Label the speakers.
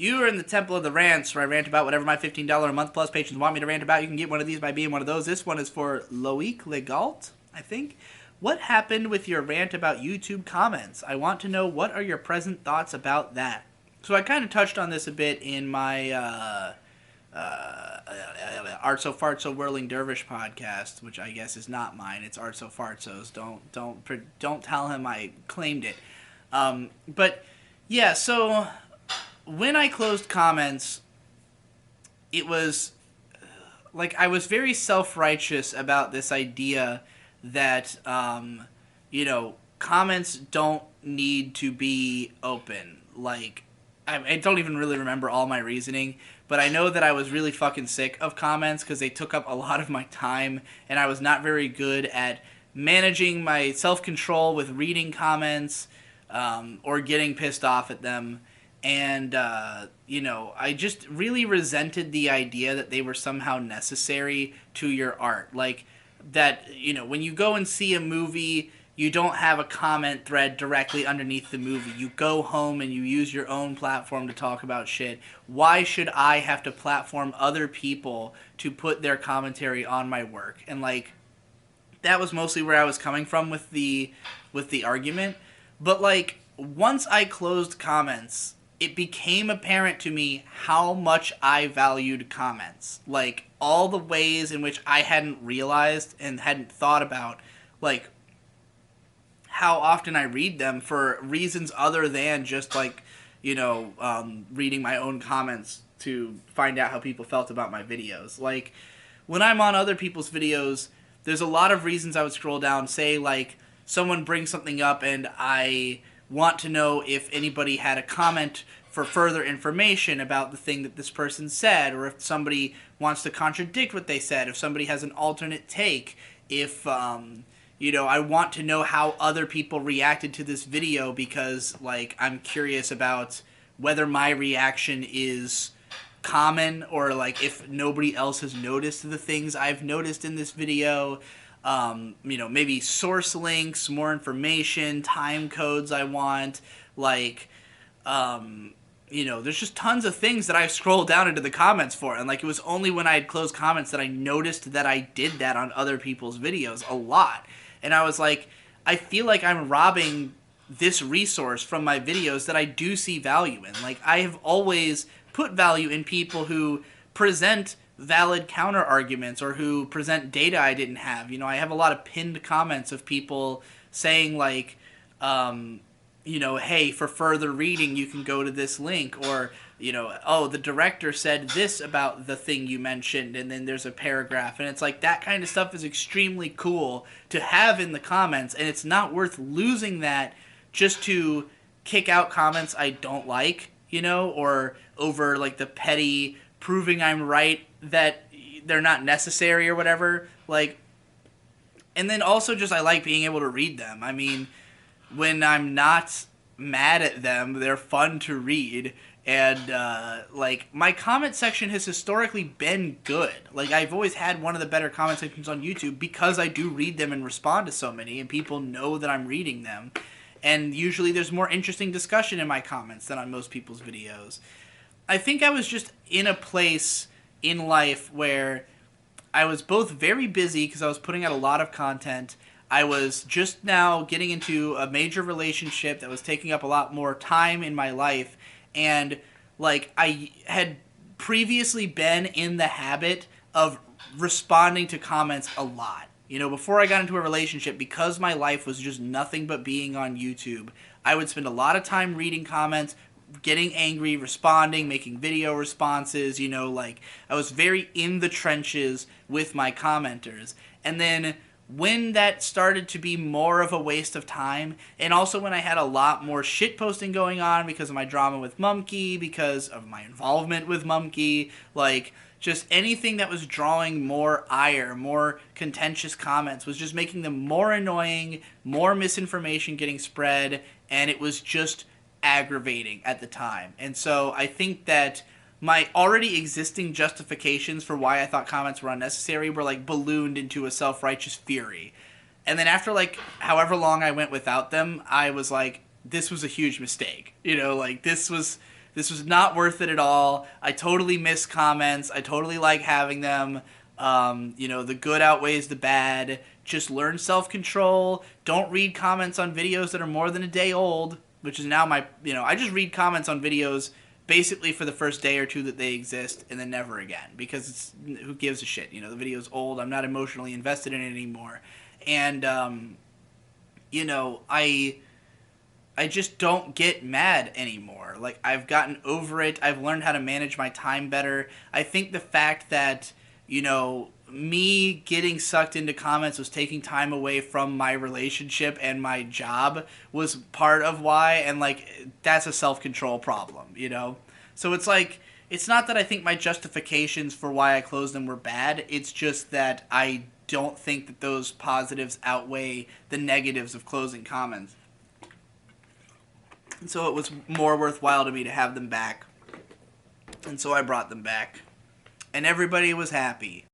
Speaker 1: You are in the Temple of the Rants, where I rant about whatever my $15 a month plus patrons want me to rant about. You can get one of these by being one of those. This one is for Loic Legalt, I think. What happened with your rant about YouTube comments? I want to know, what are your present thoughts about that? So I kind of touched on this a bit in my Art So Fartso Whirling Dervish podcast, which I guess is not mine. It's Art So Fartso's. Don't tell him I claimed it. But yeah, so when I closed comments, it was like I was very self-righteous about this idea that, comments don't need to be open. Like, I don't even really remember all my reasoning, but I know that I was really fucking sick of comments because they took up a lot of my time, and I was not very good at managing my self-control with reading comments or getting pissed off at them. And, I just really resented the idea that they were somehow necessary to your art. Like, that, when you go and see a movie, you don't have a comment thread directly underneath the movie. You go home and you use your own platform to talk about shit. Why should I have to platform other people to put their commentary on my work? And, like, that was mostly where I was coming from with the argument. But, like, once I closed comments, it became apparent to me how much I valued comments. Like, all the ways in which I hadn't realized and hadn't thought about, like, how often I read them for reasons other than just, like, reading my own comments to find out how people felt about my videos. Like, when I'm on other people's videos, there's a lot of reasons I would scroll down, say, like, someone brings something up and I want to know if anybody had a comment for further information about the thing that this person said, or if somebody wants to contradict what they said, if somebody has an alternate take, if, I want to know how other people reacted to this video because, like, I'm curious about whether my reaction is common or, like, if nobody else has noticed the things I've noticed in this video. Maybe source links, more information, time codes I want, like, there's just tons of things that I scroll down into the comments for. And, like, it was only when I had closed comments that I noticed that I did that on other people's videos a lot. And I was like, I feel like I'm robbing this resource from my videos that I do see value in. Like, I have always put value in people who present valid counter arguments or who present data I didn't have. I have a lot of pinned comments of people saying, like, hey, for further reading, you can go to this link, or, oh, the director said this about the thing you mentioned, and then there's a paragraph, and it's like, that kind of stuff is extremely cool to have in the comments, and it's not worth losing that just to kick out comments I don't like, or over, like, the petty proving I'm right that they're not necessary or whatever, like, and then also just I like being able to read them. I mean, when I'm not mad at them, they're fun to read. And, my comment section has historically been good. Like, I've always had one of the better comment sections on YouTube because I do read them and respond to so many, and people know that I'm reading them. And usually there's more interesting discussion in my comments than on most people's videos. I think I was just in a place in life where I was both very busy because I was putting out a lot of content. I was just now getting into a major relationship that was taking up a lot more time in my life. And, like, I had previously been in the habit of responding to comments a lot. Before I got into a relationship, because my life was just nothing but being on YouTube, I would spend a lot of time reading comments, getting angry, responding, making video responses, I was very in the trenches with my commenters. And then when that started to be more of a waste of time, and also when I had a lot more shit posting going on because of my drama with Mumkey, because of my involvement with Mumkey, like, just anything that was drawing more ire, more contentious comments, was just making them more annoying, more misinformation getting spread, and it was just aggravating at the time. And so I think that my already existing justifications for why I thought comments were unnecessary were, like, ballooned into a self-righteous fury. And then after, like, however long I went without them, I was like, this was a huge mistake. This was This was not worth it at all. I totally miss comments. I totally like having them. The good outweighs the bad. Just learn self-control. Don't read comments on videos that are more than a day old, which is now I just read comments on videos basically for the first day or two that they exist, and then never again, because who gives a shit? The video's old. I'm not emotionally invested in it anymore. And, I just don't get mad anymore. Like, I've gotten over it. I've learned how to manage my time better. I think the fact that, me getting sucked into comments was taking time away from my relationship and my job was part of why, and, like, that's a self-control problem. So it's like, it's not that I think my justifications for why I closed them were bad. It's just that I don't think that those positives outweigh the negatives of closing comments. And so it was more worthwhile to me to have them back. And so I brought them back. And everybody was happy.